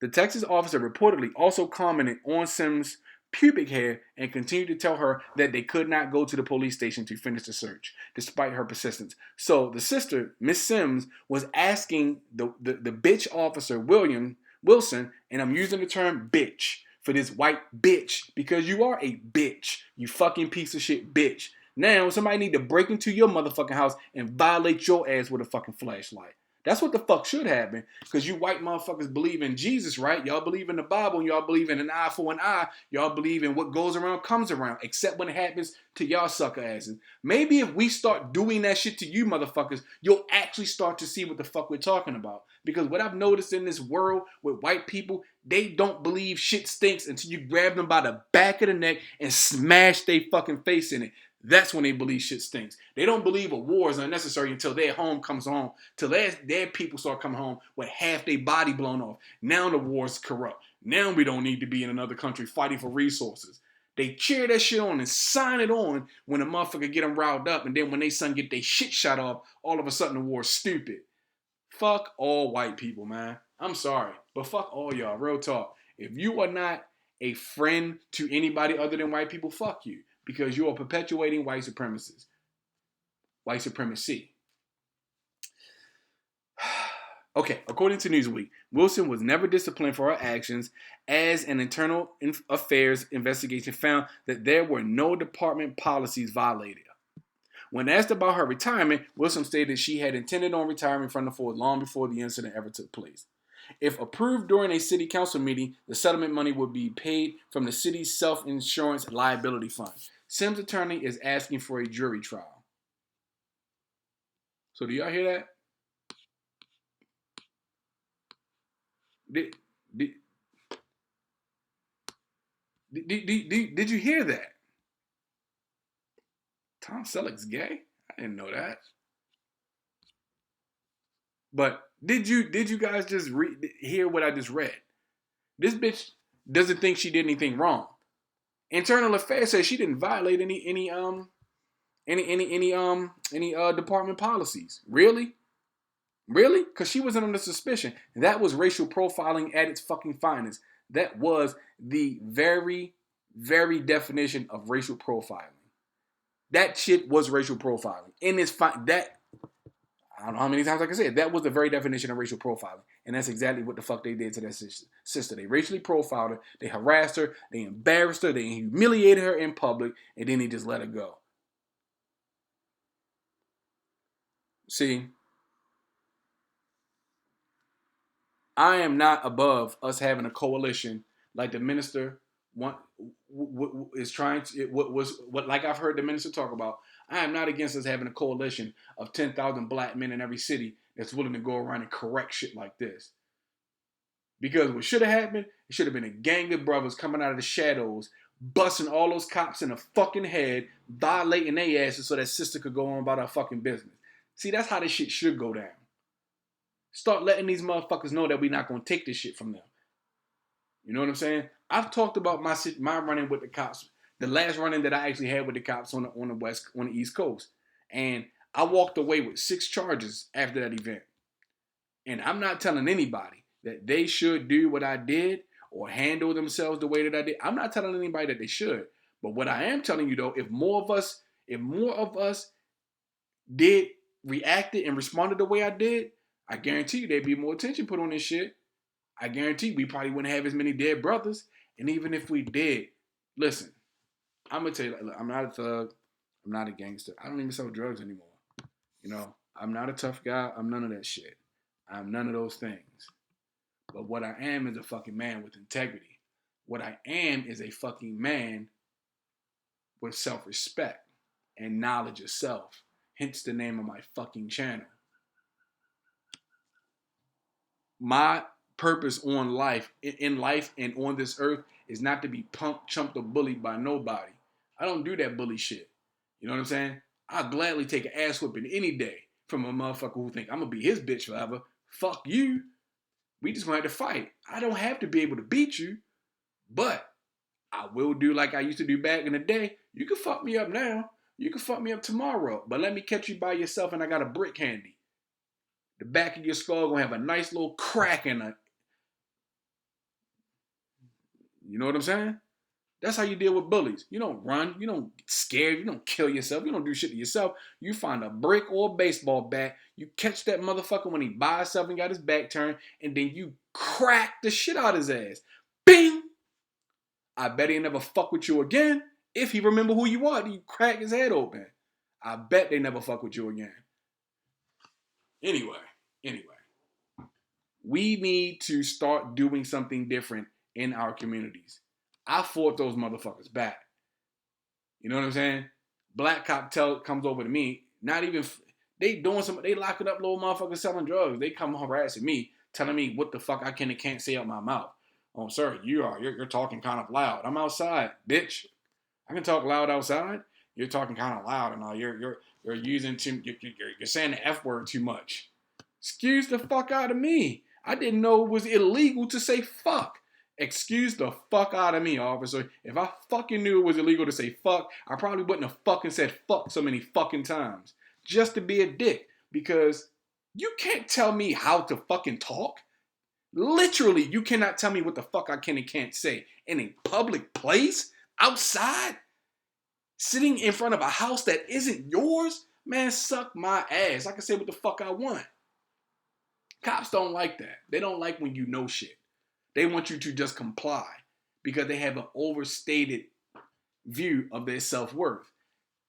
The Texas officer reportedly also commented on Sims' pubic hair and continued to tell her that they could not go to the police station to finish the search, despite her persistence. So the sister, Miss Sims, was asking the bitch officer, Wilson, and I'm using the term bitch for this white bitch because you are a bitch, you fucking piece of shit bitch. Now somebody need to break into your motherfucking house and violate your ass with a fucking flashlight. That's what the fuck should happen, because you white motherfuckers believe in Jesus, right? Y'all believe in the Bible, and y'all believe in an eye for an eye. Y'all believe in what goes around comes around, except when it happens to y'all sucker asses. Maybe if we start doing that shit to you motherfuckers, you'll actually start to see what the fuck we're talking about. Because what I've noticed in this world with white people, they don't believe shit stinks until you grab them by the back of the neck and smash their fucking face in it. That's when they believe shit stinks. They don't believe a war is unnecessary until their home comes home, till their people start coming home with half their body blown off. Now the war's corrupt. Now we don't need to be in another country fighting for resources. They cheer that shit on and sign it on when a motherfucker get them riled up, and then when they son get their shit shot off, all of a sudden the war's stupid. Fuck all white people, man. I'm sorry, but fuck all y'all. Real talk. If you are not a friend to anybody other than white people, fuck you. Because you are perpetuating white supremacy. Okay, according to Newsweek, Wilson was never disciplined for her actions, as an internal affairs investigation found that there were no department policies violated. When asked about her retirement, Wilson stated she had intended on retiring from the force long before the incident ever took place. If approved during a city council meeting, the settlement money would be paid from the city's self-insurance liability fund. Sims' attorney is asking for a jury trial. So do y'all hear that? Did you hear that? Tom Selleck's gay? I didn't know that. But did you guys just hear what I just read? This bitch doesn't think she did anything wrong. Internal Affairs says she didn't violate any department policies. Really? Really? Because she wasn't under suspicion. That was racial profiling at its fucking finest. That was the very, very definition of racial profiling. That shit was racial profiling. And it's fine. That, I don't know how many times I can say it. That was the very definition of racial profiling. And that's exactly what the fuck they did to that sister. They racially profiled her. They harassed her. They embarrassed her. They humiliated her in public. And then they just let her go. See, I am not above us having a coalition like the minister is trying to, what like I've heard the minister talk about. I am not against us having a coalition of 10,000 black men in every city that's willing to go around and correct shit like this. Because what should have happened, it should have been a gang of brothers coming out of the shadows, busting all those cops in the fucking head, violating their asses so that sister could go on about her fucking business. See, that's how this shit should go down. Start letting these motherfuckers know that we're not going to take this shit from them. You know what I'm saying? I've talked about my running with the cops, the last running that I actually had with the cops on the East Coast. And I walked away with 6 charges after that event. And I'm not telling anybody that they should do what I did or handle themselves the way that I did. I'm not telling anybody that they should. But what I am telling you though, if more of us did reacted and responded the way I did, I guarantee you there'd be more attention put on this shit. I guarantee we probably wouldn't have as many dead brothers. And even if we did, listen, I'm going to tell you, I'm not a thug. I'm not a gangster. I don't even sell drugs anymore. You know, I'm not a tough guy. I'm none of that shit. I'm none of those things. But what I am is a fucking man with integrity. What I am is a fucking man with self-respect and knowledge of self. Hence the name of my fucking channel. My purpose in life and on this earth is not to be punked, chumped, or bullied by nobody. I don't do that bully shit. You know what I'm saying? I'll gladly take an ass whooping any day from a motherfucker who think I'm gonna be his bitch forever. Fuck you. We just gonna have to fight. I don't have to be able to beat you, but I will do like I used to do back in the day. You can fuck me up now. You can fuck me up tomorrow, but let me catch you by yourself and I got a brick handy. The back of your skull gonna have a nice little crack in it. You know what I'm saying? That's how you deal with bullies. You don't run. You don't get scared. You don't kill yourself. You don't do shit to yourself. You find a brick or a baseball bat. You catch that motherfucker when he by himself and got his back turned, and then you crack the shit out of his ass. Bing! I bet he never fuck with you again. If he remember who you are, you crack his head open. I bet they never fuck with you again. Anyway. We need to start doing something different in our communities. I fought those motherfuckers back. You know what I'm saying? Black cop comes over to me. Not even they locking up little motherfuckers selling drugs. They come harassing me, telling me what the fuck I can and can't say out my mouth. Oh, sir, you're talking kind of loud. I'm outside, bitch. I can talk loud outside. You're talking kind of loud, and all you're using you're saying the F word too much. Excuse the fuck out of me. I didn't know it was illegal to say fuck. Excuse the fuck out of me, officer. If I fucking knew it was illegal to say fuck, I probably wouldn't have fucking said fuck so many fucking times. Just to be a dick. Because you can't tell me how to fucking talk. Literally, you cannot tell me what the fuck I can and can't say. In a public place? Outside? Sitting in front of a house that isn't yours? Man, suck my ass. I can say what the fuck I want. Cops don't like that. They don't like when you know shit. They want you to just comply because they have an overstated view of their self-worth.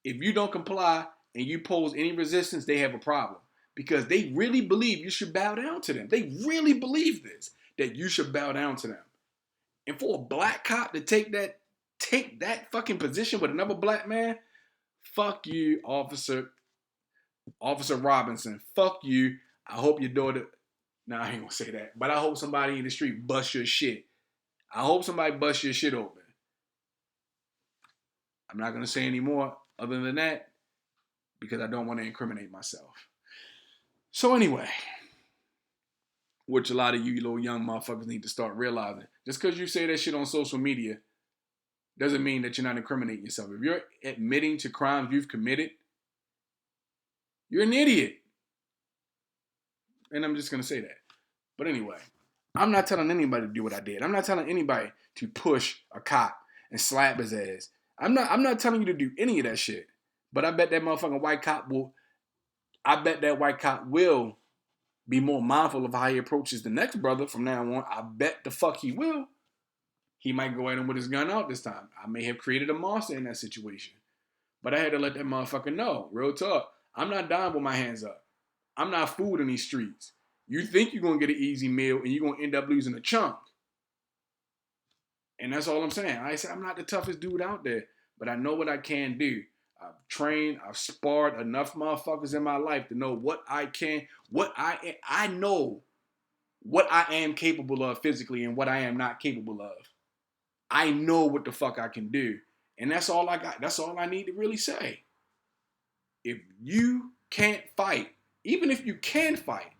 If you don't comply and you pose any resistance, they have a problem because they really believe you should bow down to them. They really believe this, that you should bow down to them. And for a black cop to take that fucking position with another black man, fuck you, Officer Robinson. Fuck you. I hope your daughter... No, I ain't gonna say that. But I hope somebody in the street busts your shit. I hope somebody busts your shit open. I'm not gonna say any more other than that because I don't want to incriminate myself. So anyway, which a lot of you little young motherfuckers need to start realizing. Just because you say that shit on social media doesn't mean that you're not incriminating yourself. If you're admitting to crimes you've committed, you're an idiot. And I'm just going to say that. But anyway, I'm not telling anybody to do what I did. I'm not telling anybody to push a cop and slap his ass. I'm not telling you to do any of that shit. But I bet that motherfucking white cop will. I bet that white cop will be more mindful of how he approaches the next brother from now on. I bet the fuck he will. He might go at him with his gun out this time. I may have created a monster in that situation. But I had to let that motherfucker know. Real talk. I'm not dying with my hands up. I'm not food in these streets. You think you're going to get an easy meal and you're going to end up losing a chunk. And that's all I'm saying. I said I'm not the toughest dude out there, but I know what I can do. I've trained, I've sparred enough motherfuckers in my life to know what I can, I know what I am capable of physically and what I am not capable of. I know what the fuck I can do. And that's all I got. That's all I need to really say. If you can't fight, even if you can fight,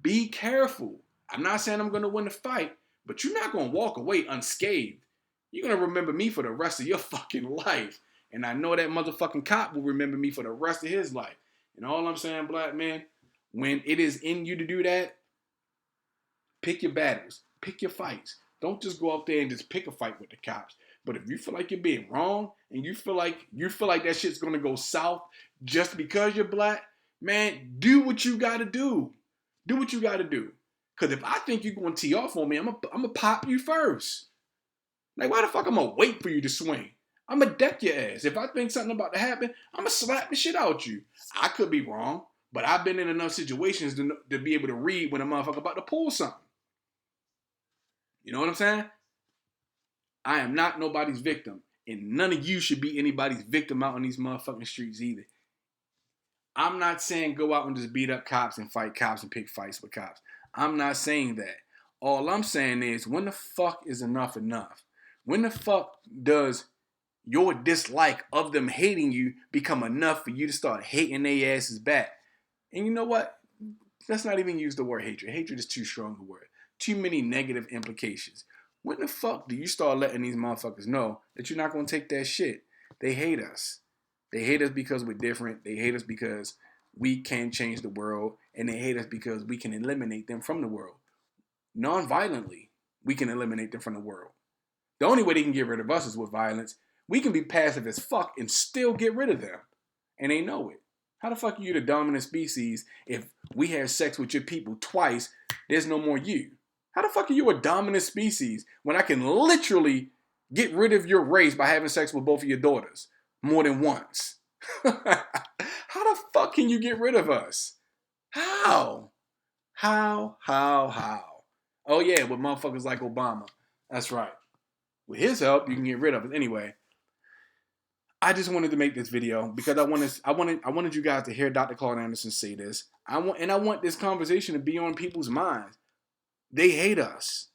be careful. I'm not saying I'm going to win the fight, but you're not going to walk away unscathed. You're going to remember me for the rest of your fucking life. And I know that motherfucking cop will remember me for the rest of his life. And all I'm saying, black man, when it is in you to do that, pick your battles. Pick your fights. Don't just go out there and just pick a fight with the cops. But if you feel like you're being wrong and you feel like that shit's going to go south just because you're black, man, do what you got to do. Do what you got to do. Because if I think you're going to tee off on me, I'm going to pop you first. Like, why the fuck I'm going to wait for you to swing? I'm going to deck your ass. If I think something about to happen, I'm going to slap the shit out you. I could be wrong, but I've been in enough situations to be able to read when a motherfucker about to pull something. You know what I'm saying? I am not nobody's victim. And none of you should be anybody's victim out on these motherfucking streets either. I'm not saying go out and just beat up cops and fight cops and pick fights with cops. I'm not saying that. All I'm saying is, when the fuck is enough enough? When the fuck does your dislike of them hating you become enough for you to start hating their asses back? And you know what? Let's not even use the word hatred. Hatred is too strong a word. Too many negative implications. When the fuck do you start letting these motherfuckers know that you're not going to take that shit? They hate us. They hate us because we're different. They hate us because we can change the world. And they hate us because we can eliminate them from the world. Non-violently, we can eliminate them from the world. The only way they can get rid of us is with violence. We can be passive as fuck and still get rid of them. And they know it. How the fuck are you the dominant species if we have sex with your people twice, there's no more you? How the fuck are you a dominant species when I can literally get rid of your race by having sex with both of your daughters more than once? How the fuck can you get rid of us? How? How? Oh yeah, with motherfuckers like Obama. That's right. With his help, you can get rid of it. Anyway, I just wanted to make this video because I wanted you guys to hear Dr. Claude Anderson say this. I want this conversation to be on people's minds. They hate us.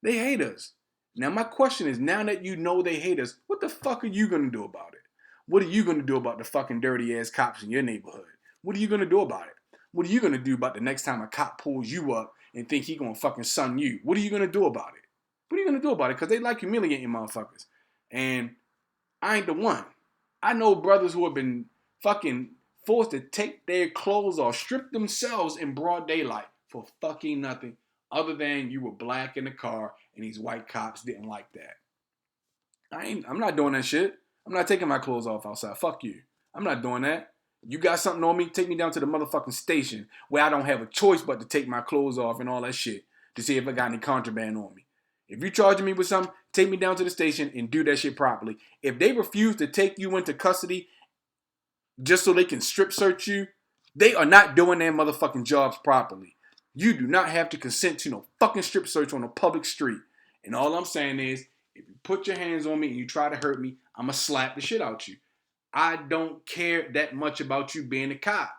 They hate us. Now my question is, now that you know they hate us, what the fuck are you gonna do about it? What are you gonna do about the fucking dirty ass cops in your neighborhood? What are you gonna do about it? What are you gonna do about the next time a cop pulls you up and think he gonna fucking son you? What are you gonna do about it? What are you gonna do about it? Because they like humiliating motherfuckers. And I ain't the one. I know brothers who have been fucking forced to take their clothes off, strip themselves in broad daylight for fucking nothing other than you were black in the car and these white cops didn't like that. I'm not doing that shit. I'm not taking my clothes off outside. Fuck you. I'm not doing that. You got something on me? Take me down to the motherfucking station where I don't have a choice but to take my clothes off and all that shit to see if I got any contraband on me. If you're charging me with something, take me down to the station and do that shit properly. If they refuse to take you into custody just so they can strip search you, they are not doing their motherfucking jobs properly. You do not have to consent to no fucking strip search on a public street. And all I'm saying is, if you put your hands on me and you try to hurt me, I'm going to slap the shit out you. I don't care that much about you being a cop.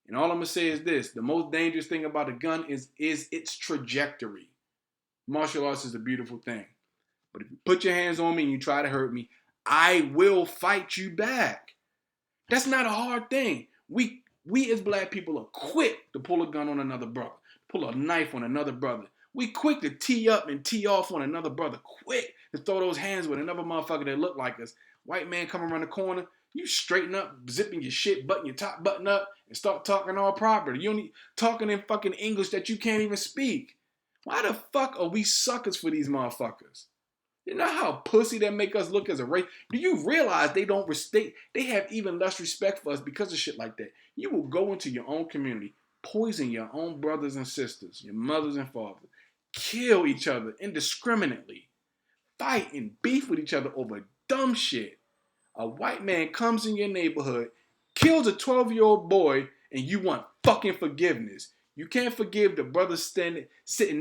And all I'm going to say is this. The most dangerous thing about a gun is its trajectory. Martial arts is a beautiful thing. But if you put your hands on me and you try to hurt me, I will fight you back. That's not a hard thing. We as black people are quick to pull a gun on another brother, pull a knife on another brother. We quick to tee up and tee off on another brother. Quick to throw those hands with another motherfucker that look like us. White man come around the corner, you straighten up, zipping your shit, button your top button up, and start talking all proper. You only talking in fucking English that you can't even speak. Why the fuck are we suckers for these motherfuckers? You know how pussy that make us look as a race? Do you realize they don't respect, they have even less respect for us because of shit like that? You will go into your own community, poison your own brothers and sisters, your mothers and fathers, kill each other indiscriminately, fight and beef with each other over dumb shit. A white man comes in your neighborhood, kills a 12-year-old boy, and you want fucking forgiveness. You can't forgive the brother sitting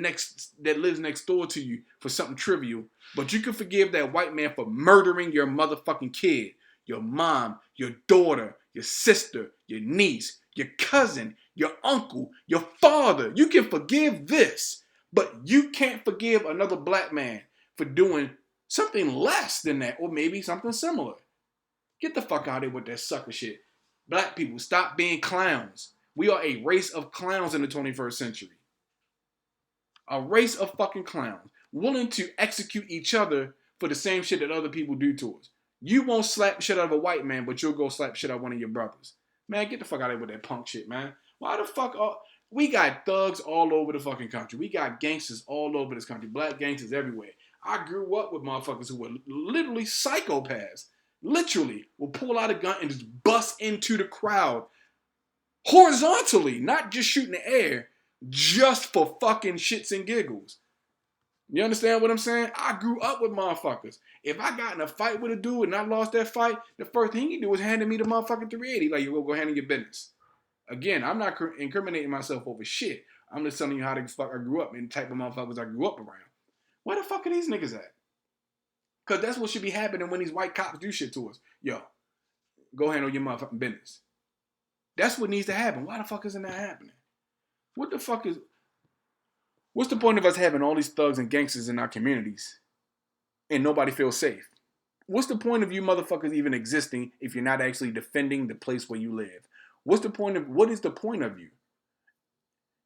next that lives next door to you for something trivial, but you can forgive that white man for murdering your motherfucking kid, your mom, your daughter, your sister, your niece, your cousin, your uncle, your father. You can forgive this, but you can't forgive another black man for doing something less than that, or maybe something similar. Get the fuck out of here with that sucker shit. Black people, stop being clowns. We are a race of clowns in the 21st century. A race of fucking clowns. Willing to execute each other for the same shit that other people do to us. You won't slap shit out of a white man, but you'll go slap shit out of one of your brothers. Man, get the fuck out of here with that punk shit, man. Why the fuck we got thugs all over the fucking country. We got gangsters all over this country. Black gangsters everywhere. I grew up with motherfuckers who were literally psychopaths. Literally will pull out a gun and just bust into the crowd horizontally, not just shoot in the air, just for fucking shits and giggles. You understand what I'm saying? I grew up with motherfuckers. If I got in a fight with a dude and I lost that fight, the first thing he do is hand me the motherfucking 380. Like, you go handle your business. Again, I'm not incriminating myself over shit. I'm just telling you how the fuck I grew up and the type of motherfuckers I grew up around. Where the fuck are these niggas at? Because that's what should be happening when these white cops do shit to us. Yo, go handle your motherfucking business. That's what needs to happen. Why the fuck isn't that happening? What's the point of us having all these thugs and gangsters in our communities and nobody feels safe? What's the point of you motherfuckers even existing if you're not actually defending the place where you live? What is the point of you?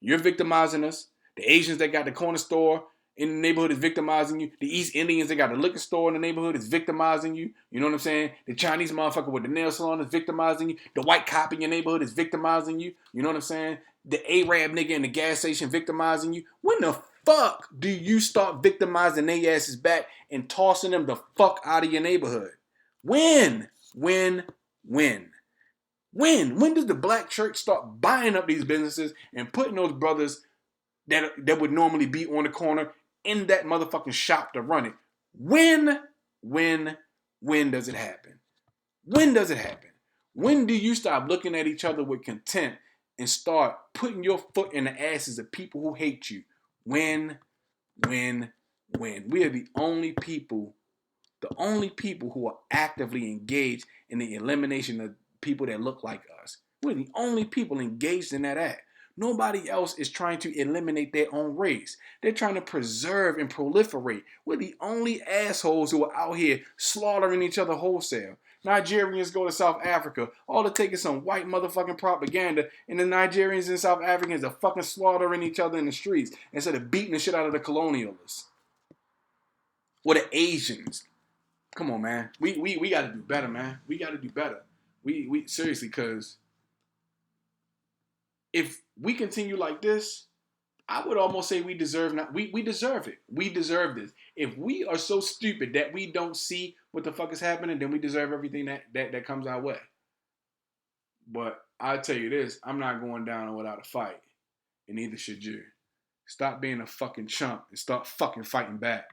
You're victimizing us. The Asians that got the corner store in the neighborhood is victimizing you. The East Indians that got the liquor store in the neighborhood is victimizing you. You know what I'm saying? The Chinese motherfucker with the nail salon is victimizing you. The white cop in your neighborhood is victimizing you. You know what I'm saying? The Arab nigga in the gas station victimizing you. When the fuck do you start victimizing their asses back and tossing them the fuck out of your neighborhood? When? When does the black church start buying up these businesses and putting those brothers that would normally be on the corner in that motherfucking shop to run it? When does it happen? When does it happen? When do you stop looking at each other with contempt and start putting your foot in the asses of people who hate you? When? We are the only people who are actively engaged in the elimination of people that look like us. We're the only people engaged in that act. Nobody else is trying to eliminate their own race. They're trying to preserve and proliferate. We're the only assholes who are out here slaughtering each other wholesale. Nigerians go to South Africa. All it takes is some white motherfucking propaganda, and the Nigerians and South Africans are fucking slaughtering each other in the streets instead of beating the shit out of the colonialists. Or the Asians. Come on, man. We got to do better, man. We got to do better. We seriously, because if we continue like this, I would almost say we deserve it. We deserve this. If we are so stupid that we don't see what the fuck is happening, then we deserve everything that comes our way. But I tell you this, I'm not going down without a fight. And neither should you. Stop being a fucking chump and start fucking fighting back.